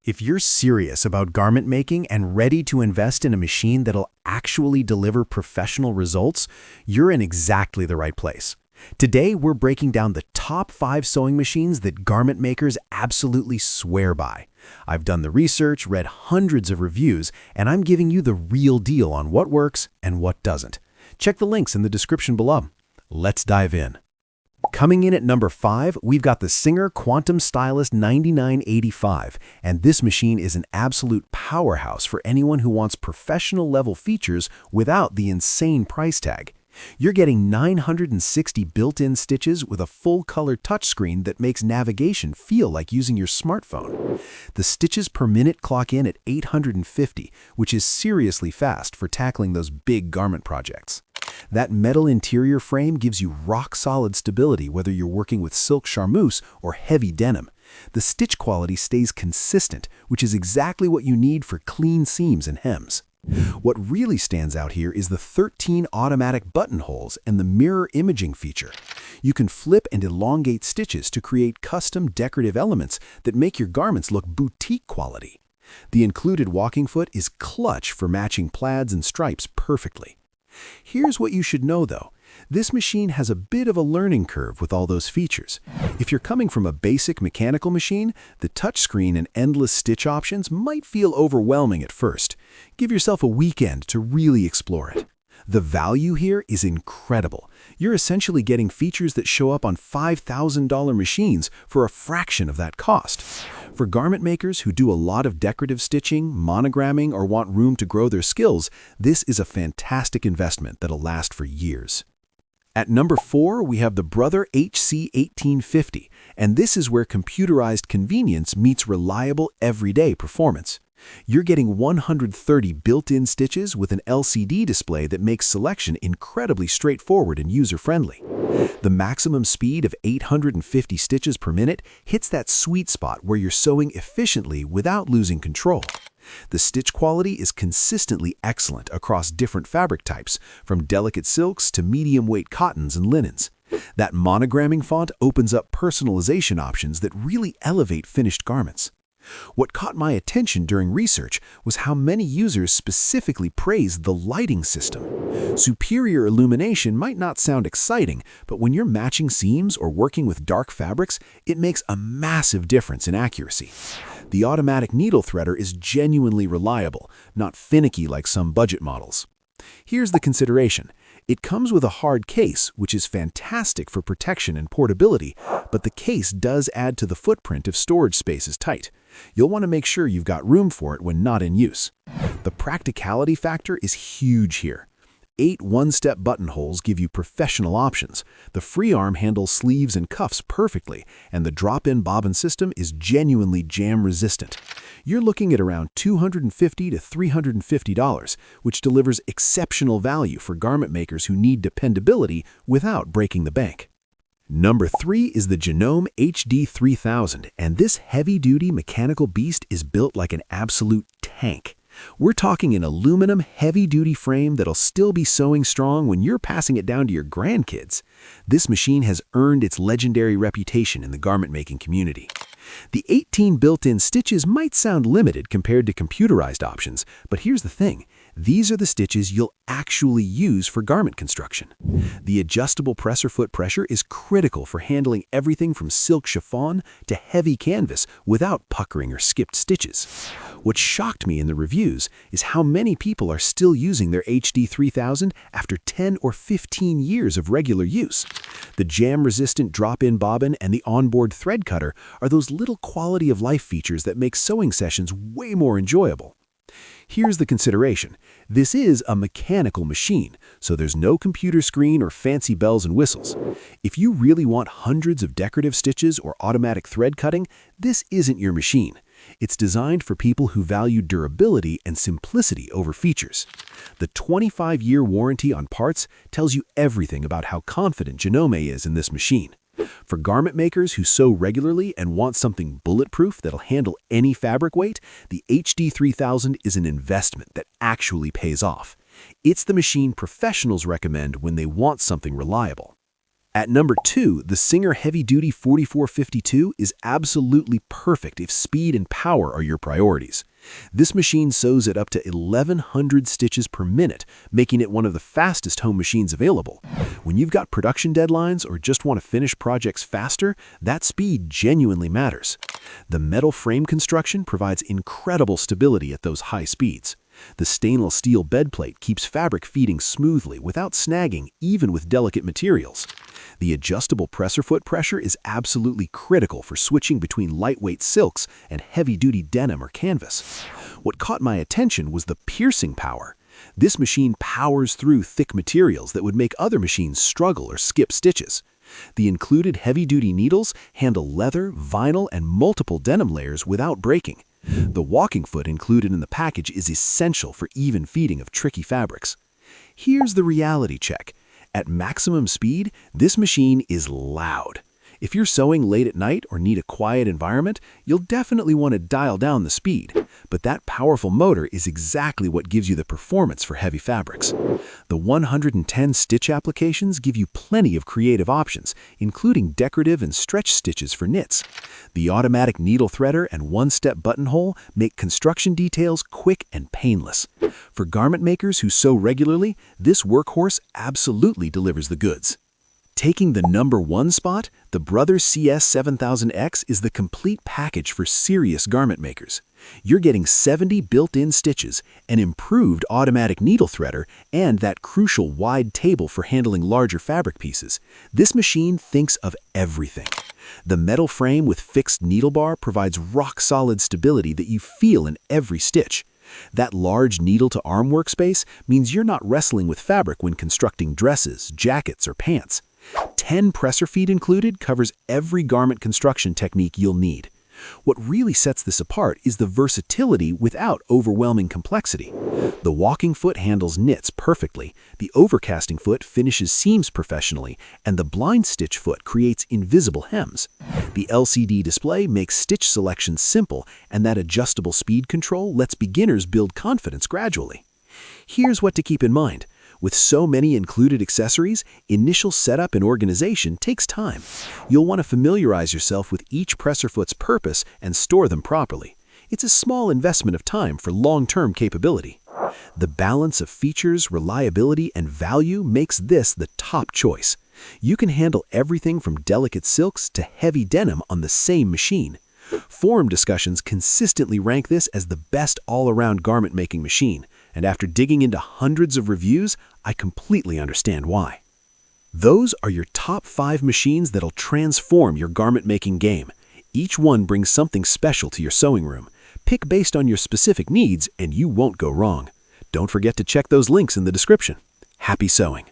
If you're serious about garment making and ready to invest in a machine that'll actually deliver professional results, you're in exactly the right place. Today, we're breaking down the top 5 sewing machines that garment makers absolutely swear by. I've done the research, read hundreds of reviews, and I'm giving you the real deal on what works and what doesn't. Check the links in the description below. Let's dive in. Coming in at number 5, we've got the Singer Quantum Stylist 9985, and this machine is an absolute powerhouse for anyone who wants professional-level features without the insane price tag. You're getting 960 built-in stitches with a full-color touchscreen that makes navigation feel like using your smartphone. The stitches per minute clock in at 850, which is seriously fast for tackling those big garment projects. That metal interior frame gives you rock-solid stability whether you're working with silk charmeuse or heavy denim. The stitch quality stays consistent, which is exactly what you need for clean seams and hems. What really stands out here is the 13 automatic buttonholes and the mirror imaging feature. You can flip and elongate stitches to create custom decorative elements that make your garments look boutique quality. The included walking foot is clutch for matching plaids and stripes perfectly. Here's what you should know though. This machine has a bit of a learning curve with all those features. If you're coming from a basic mechanical machine, the touchscreen and endless stitch options might feel overwhelming at first. Give yourself a weekend to really explore it. The value here is incredible. You're essentially getting features that show up on $5,000 machines for a fraction of that cost. For garment makers who do a lot of decorative stitching, monogramming, or want room to grow their skills, this is a fantastic investment that'll last for years. At number 4, we have the Brother HC1850, and this is where computerized convenience meets reliable everyday performance. You're getting 130 built-in stitches with an LCD display that makes selection incredibly straightforward and user-friendly. The maximum speed of 850 stitches per minute hits that sweet spot where you're sewing efficiently without losing control. The stitch quality is consistently excellent across different fabric types, from delicate silks to medium-weight cottons and linens. That monogramming font opens up personalization options that really elevate finished garments. What caught my attention during research was how many users specifically praised the lighting system. Superior illumination might not sound exciting, but when you're matching seams or working with dark fabrics, it makes a massive difference in accuracy. The automatic needle threader is genuinely reliable, not finicky like some budget models. Here's the consideration. It comes with a hard case, which is fantastic for protection and portability, but the case does add to the footprint if storage space is tight. You'll want to make sure you've got room for it when not in use. The practicality factor is huge here. 8 one-step buttonholes give you professional options. The free arm handles sleeves and cuffs perfectly, and the drop-in bobbin system is genuinely jam-resistant. You're looking at around $250 to $350, which delivers exceptional value for garment makers who need dependability without breaking the bank. Number 3 is the Janome HD3000, and this heavy-duty mechanical beast is built like an absolute tank. We're talking an aluminum heavy-duty frame that'll still be sewing strong when you're passing it down to your grandkids. This machine has earned its legendary reputation in the garment-making community. The 18 built-in stitches might sound limited compared to computerized options, but here's the thing. These are the stitches you'll actually use for garment construction. The adjustable presser foot pressure is critical for handling everything from silk chiffon to heavy canvas without puckering or skipped stitches. What shocked me in the reviews is how many people are still using their HD3000 after 10 or 15 years of regular use. The jam-resistant drop-in bobbin and the onboard thread cutter are those little quality-of-life features that make sewing sessions way more enjoyable. Here's the consideration. This is a mechanical machine, so there's no computer screen or fancy bells and whistles. If you really want hundreds of decorative stitches or automatic thread cutting, this isn't your machine. It's designed for people who value durability and simplicity over features. The 25-year warranty on parts tells you everything about how confident Janome is in this machine. For garment makers who sew regularly and want something bulletproof that'll handle any fabric weight, the HD3000 is an investment that actually pays off. It's the machine professionals recommend when they want something reliable. At number 2, the Singer Heavy Duty 4452 is absolutely perfect if speed and power are your priorities. This machine sews at up to 1,100 stitches per minute, making it one of the fastest home machines available. When you've got production deadlines or just want to finish projects faster, that speed genuinely matters. The metal frame construction provides incredible stability at those high speeds. The stainless steel bed plate keeps fabric feeding smoothly without snagging, even with delicate materials. The adjustable presser foot pressure is absolutely critical for switching between lightweight silks and heavy-duty denim or canvas. What caught my attention was the piercing power. This machine powers through thick materials that would make other machines struggle or skip stitches. The included heavy-duty needles handle leather, vinyl, and multiple denim layers without breaking. The walking foot included in the package is essential for even feeding of tricky fabrics. Here's the reality check. At maximum speed, this machine is loud. If you're sewing late at night or need a quiet environment, you'll definitely want to dial down the speed. But that powerful motor is exactly what gives you the performance for heavy fabrics. The 110 stitch applications give you plenty of creative options, including decorative and stretch stitches for knits. The automatic needle threader and one-step buttonhole make construction details quick and painless. For garment makers who sew regularly, this workhorse absolutely delivers the goods. Taking the number 1 spot, the Brothers CS7000X is the complete package for serious garment makers. You're getting 70 built-in stitches, an improved automatic needle threader, and that crucial wide table for handling larger fabric pieces. This machine thinks of everything. The metal frame with fixed needle bar provides rock-solid stability that you feel in every stitch. That large needle-to-arm workspace means you're not wrestling with fabric when constructing dresses, jackets, or pants. 10 presser feet included covers every garment construction technique you'll need. What really sets this apart is the versatility without overwhelming complexity. The walking foot handles knits perfectly, the overcasting foot finishes seams professionally, and the blind stitch foot creates invisible hems. The LCD display makes stitch selection simple, and that adjustable speed control lets beginners build confidence gradually. Here's what to keep in mind. With so many included accessories, initial setup and organization takes time. You'll want to familiarize yourself with each presser foot's purpose and store them properly. It's a small investment of time for long-term capability. The balance of features, reliability, and value makes this the top choice. You can handle everything from delicate silks to heavy denim on the same machine. Forum discussions consistently rank this as the best all-around garment-making machine, and after digging into hundreds of reviews, I completely understand why. Those are your top 5 machines that'll transform your garment-making game. Each one brings something special to your sewing room. Pick based on your specific needs, and you won't go wrong. Don't forget to check those links in the description. Happy sewing!